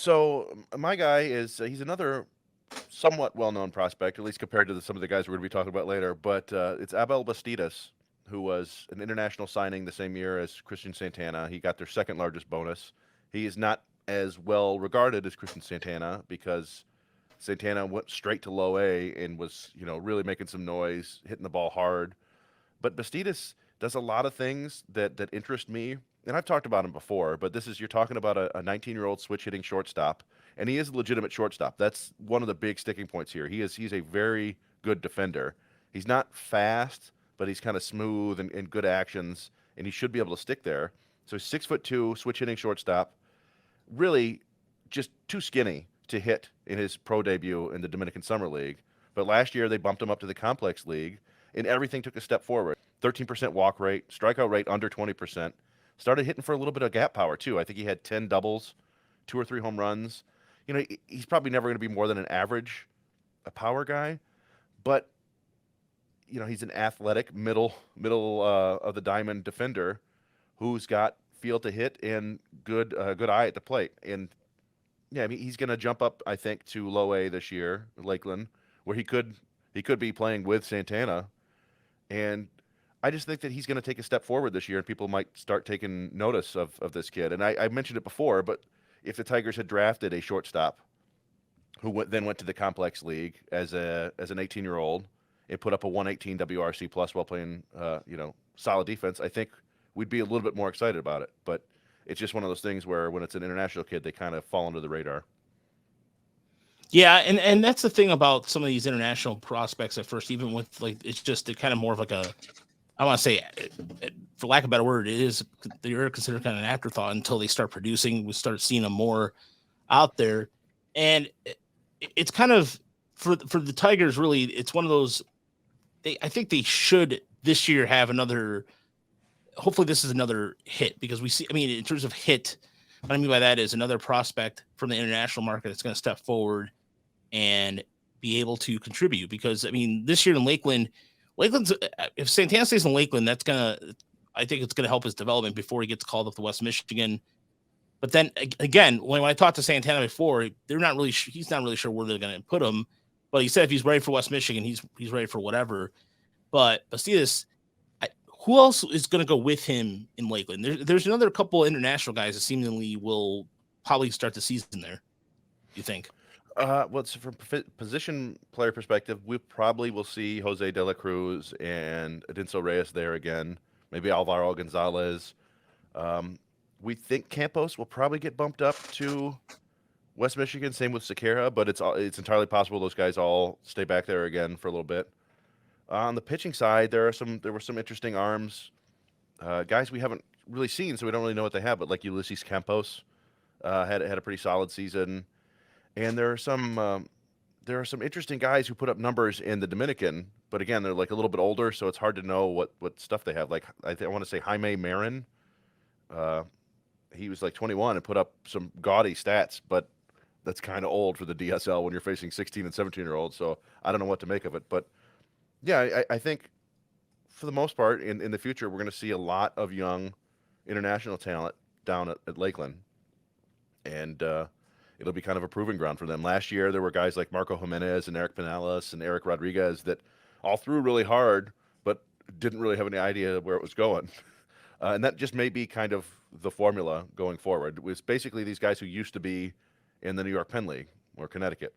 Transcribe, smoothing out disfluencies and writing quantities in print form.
So my guy is he's another somewhat well-known prospect, at least compared to some of the guys we're going to be talking about later. But it's Abel Bastidas, who was an international signing the same year as Christian Santana. He got their second largest bonus. He is not as well regarded as Christian Santana because Santana went straight to low A and was, really making some noise, hitting the ball hard. But Bastidas does a lot of things that interest me, and I've talked about him before. But this is you're talking about a 19-year-old switch hitting shortstop, and he is a legitimate shortstop. That's one of the big sticking points here. He's a very good defender. He's not fast, but he's kind of smooth and good actions, and he should be able to stick there. So 6'2", switch hitting shortstop, really just too skinny to hit in his pro debut in the Dominican Summer League. But last year they bumped him up to the Complex League, and everything took a step forward. 13% walk rate, strikeout rate under 20%. Started hitting for a little bit of gap power too. I think he had 10 doubles, 2 or 3 home runs. He's probably never going to be more than an average, a power guy, but he's an athletic middle of the diamond defender who's got feel to hit and good eye at the plate. And yeah, I mean he's going to jump up, I think, to low A this year, Lakeland, where he could be playing with Santana. And I just think that he's going to take a step forward this year, and people might start taking notice of this kid. And I mentioned it before, but if the Tigers had drafted a shortstop who then went to the Complex League as an 18-year-old and put up a 118 WRC plus while playing solid defense, I think we'd be a little bit more excited about it. But it's just one of those things where when it's an international kid, they kind of fall under the radar. Yeah, and that's the thing about some of these international prospects at first, even with it's just kind of more of like I want to say, for lack of a better word, they're considered kind of an afterthought until they start producing. We start seeing them more out there, and it's kind of for the Tigers. Really, it's one of those. I think they should this year have another. Hopefully, this is another hit because we see. I mean, in terms of hit, what I mean by that is another prospect from the international market that's going to step forward and be able to contribute. Because I mean, this year in Lakeland's if Santana stays in Lakeland, I think it's gonna help his development before he gets called up to West Michigan. But then again, when I talked to Santana before, he's not really sure where they're gonna put him. But he said if he's ready for West Michigan, he's ready for whatever. But Bastidas, who else is going to go with him in Lakeland? There's another couple international guys that seemingly will probably start the season there. You think? Well, from position player perspective, we probably will see Jose De La Cruz and Edinso Reyes there again. Maybe Alvaro Gonzalez. We think Campos will probably get bumped up to West Michigan. Same with Sequeira, but it's entirely possible those guys all stay back there again for a little bit. On the pitching side, there were some interesting arms, guys we haven't really seen, so we don't really know what they have. But like Ulysses Campos had a pretty solid season. And there are some interesting guys who put up numbers in the Dominican, but again, they're like a little bit older, so it's hard to know what stuff they have. Like I want to say Jaime Marin, he was like 21 and put up some gaudy stats, but that's kind of old for the DSL when you're facing 16 and 17-year-olds. So I don't know what to make of it, but yeah, I think for the most part in the future we're going to see a lot of young international talent down at Lakeland, and it'll be kind of a proving ground for them. Last year, there were guys like Marco Jimenez and Eric Pinellas and Eric Rodriguez that all threw really hard, but didn't really have any idea where it was going. And that just may be kind of the formula going forward. It was basically these guys who used to be in the New York Penn League or Connecticut.